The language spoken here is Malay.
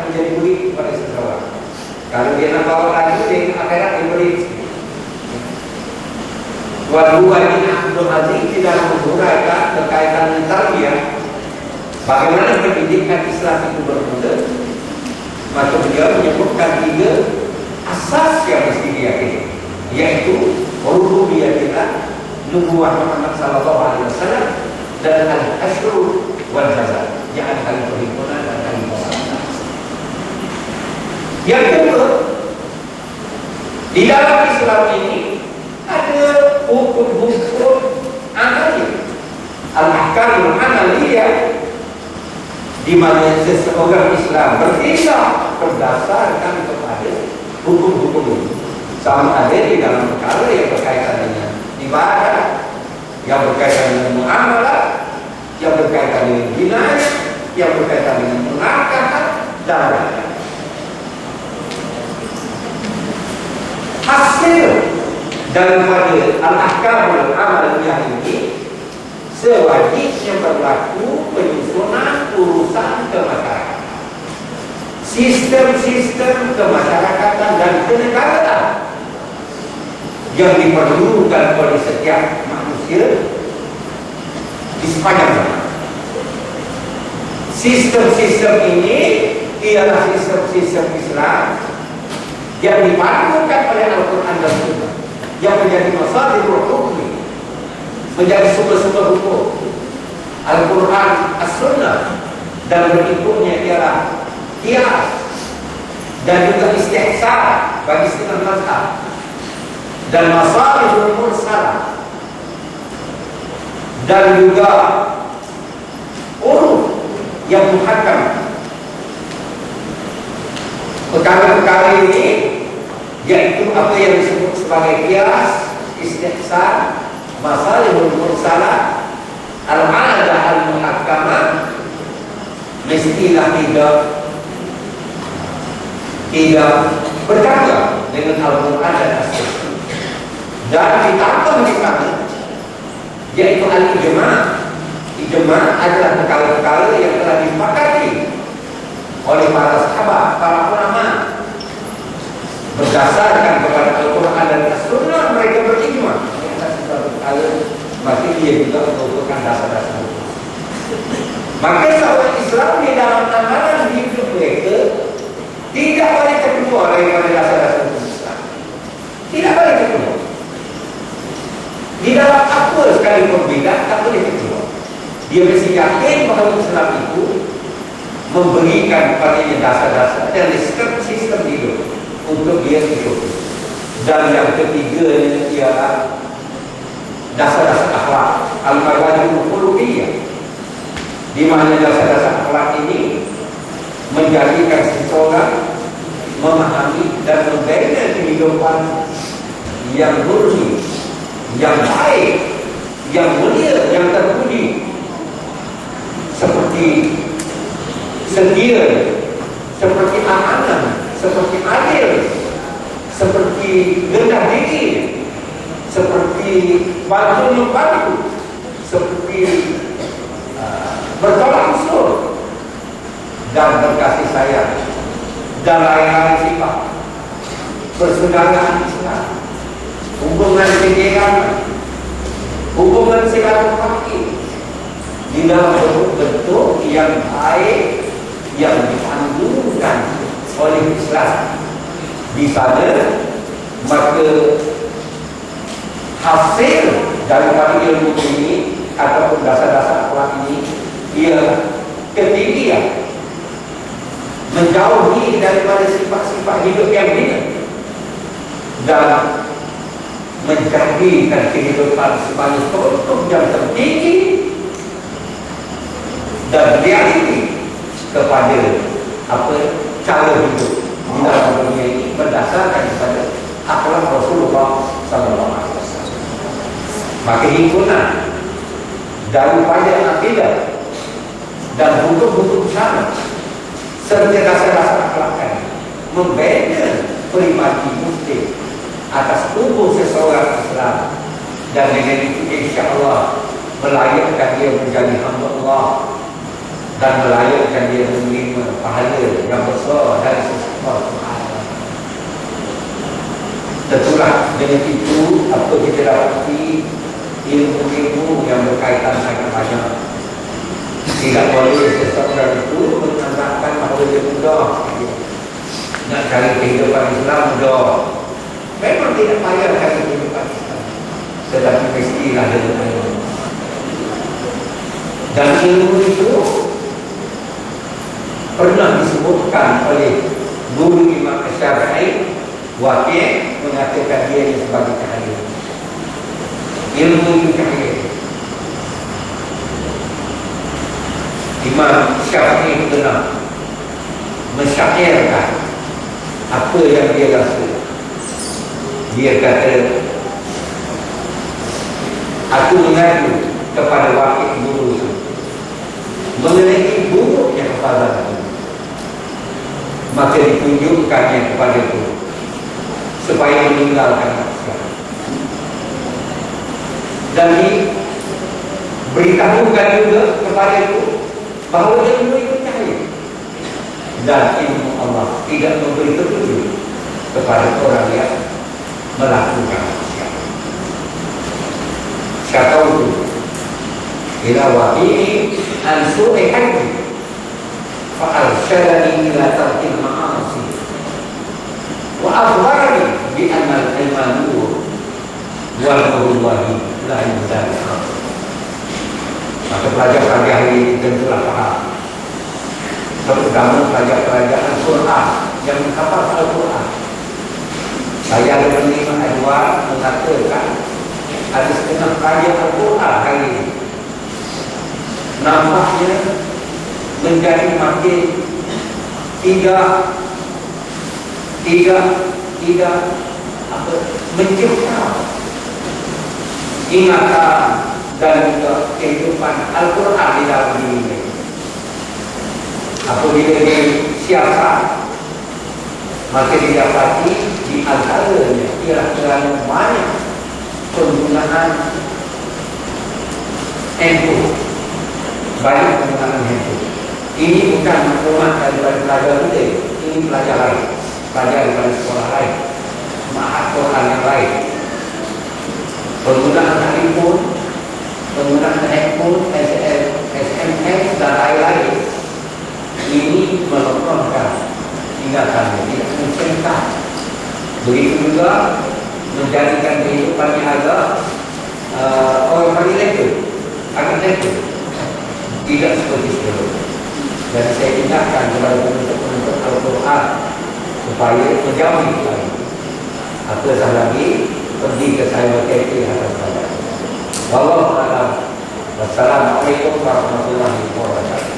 menjadi murid kepada seseorang. Kalau dia nak bawa lagi, dia akhirat dia murid. Tuan-tuan ini Abdul Aziz tidak menguraikan berkaitan dengan tarbiyah, bagaimana pendidikan Islam itu bermula. Maka beliau menyebutkan 3 asas yang mesti diyakini, yaitu rububiyatillah, nubuwah Muhammad sallallahu alaihi wasallam, dan al-asyru wal jaza, yang kali perhimpunan dan kali masyarakat. Yang kedua, di dalam Islam ini ada hukum-hukum amaliyah, al-ahkamul amaliyah, di mana seseorang Islam bertindak berdasarkan kepada hukum-hukum ini. Sama ada di dalam perkara yang berkaitan dengan ibadah, yang berkaitan dengan muamalah, yang berkaitan dengan jinayah, yang berkaitan dengan pengangkatan dan lain-lain. Hasil daripada al-ahkamul amaliyah ini sewajibnya berlaku penyusunan urusan kemasyarakatan, sistem-sistem kemasyarakatan dan kenegaraan yang diperlukan oleh setiap manusia di sepanjang zaman. Sistem-sistem ini ialah sistem-sistem Islam yang dipandukan oleh Al-Quran dan Sunnah, yang menjadi masadirul hukmi, menjadi sumber-sumber hukum. Al-Quran, As-Sunnah, dan berikutnya ialah qiyas dan juga istihsan bagi setengah mazhab, dan masalihul mursalah, dan juga uruf yang muhakam. Perkara-perkara ini yaitu apa yang disebut sebagai qiyas, istihsan, masalihul mursalah, al-'adah al-muhakkamah, mestilah tidak berkaitan dengan Al-Quran dan As-Sunnah. Dan ditambah di sana yaitu al-ijma'. Ijma' adalah perkara-perkara yang telah disepakati oleh para sahabat, para ulama, berdasarkan kepada Al-Quran dan As-Sunnah. Mereka berijma' atas sesuatu perkara, maka dia juga merupakan dasar-dasar. Maka seorang Islam di dalam amalan hidup mereka tidak boleh terkeluar daripada dasar-dasar Islam. Tidak boleh terkeluar. Di dalam apa sekalipun bid'ah tak boleh terkeluar. Dia mesti yakin bahawa Islam itu memberikan kepadanya dasar-dasar dan sistem hidup untuk dia hidup. Dan yang ketiga ialah dasar-dasar akhlak, al-mabadi'ul khuluqiyyah, di mana dasar-dasar akhlak ini menjadikan seseorang memahami dan membina kehidupan yang murni, yang baik, yang mulia, yang terpuji, seperti setia, seperti amanah, seperti adil, seperti rendah diri, seperti bantu-membantu, seperti bertolak usul, dan berkasih sayang, dan lain-lain sifat persaudaraan Islam, hubungan kegiatan, hubungan silaturahmi di dalam bentuk yang baik yang dipandukan oleh Islam. Di sana maka hasil daripada ilmu ini ataupun dasar-dasar akhlak ini ialah ketinggian, menjauhi daripada sifat-sifat hidup yang hina, dan menjadikan kehidupan sebagai produk yang tertinggi dan realiti kepada cara hidup di dalam dunia ini berdasarkan kepada akhlak Rasulullah SAW. Maka himpunan daripada akidah dan hukum-hukum syar'i serta dasar-dasar akhlak membina pribadi muslim atas tubuh seseorang Islam, dan dengan itu insya-Allah melayakkan dia menjadi hamba Allah dan melayakkan dia menerima pahala yang besar Dengan itu, apa kita dapati ilmu-ilmu yang berkaitan sangat banyak. Tidak boleh seseorang itu menandakan bahawa dia mudah. Nak cari kehidupan Islam mudah. Memang tidak payah cari kehidupan Islam, tetapi mestilah ada ilmu. Dan ilmu itu pernah disebutkan oleh guru Imam Syafi'i, Waqi' mengatakan dia sebagai cahaya. Ilmu itu cahaya. Imam Syafi'i pernah mensyairkan apa yang dia rasa. Dia kata, aku mengadu kepada Waqi' guru itu mengenai buruknya kefahaman, maka ditunjukkannya kepada guru supaya meninggalkan maksiat, dan diberitahukan juga kepada itu bahawa ilmu itu cahaya, dan ilmu Allah tidak memberi petunjuk kepada orang yang melakukan maksiat. Siapa itu? Ila Waqi' an su'i hajji fa'arsyadani ila tarkil ma'asi wa akhbarani bi anna al-ilma nur wal nurullahi la yuzali. Maka pelajar-pelajar ini tentulah faham, terutama pelajar-pelajar Al-Quran yang menghafal Al-Quran. Saya ada menerima Edward mengatakan ada setengah pelajar Al-Quran hari ini nampaknya menjadi makin tidak mencipta ingatan dan juga kehidupan Al-Quran di dalam dirinya. Apabila dia siasat, maka didapati di antaranya ialah terlalu banyak penggunaan handphone. Banyak penggunaan handphone. Ini bukan maklumat daripada pelajar kita, ini pelajar lain, pelajar daripada sekolah lain, ma'had Quran yang lain. Penggunaan handphone, SMS dan lain-lain, ini melemahkan tindakannya, tidak menceritakan. Begitu juga menjadikan kehidupannya agak orang agak lekor, tidak seperti sebelum. Dan saya ingatkan kepada penuntut Al-Quran supaya menjauhi lagi. Apatah lagi pergi ke cyber cafe atas badan. Wallahu a'lam. Wassalamualaikum warahmatullahi wabarakatuh.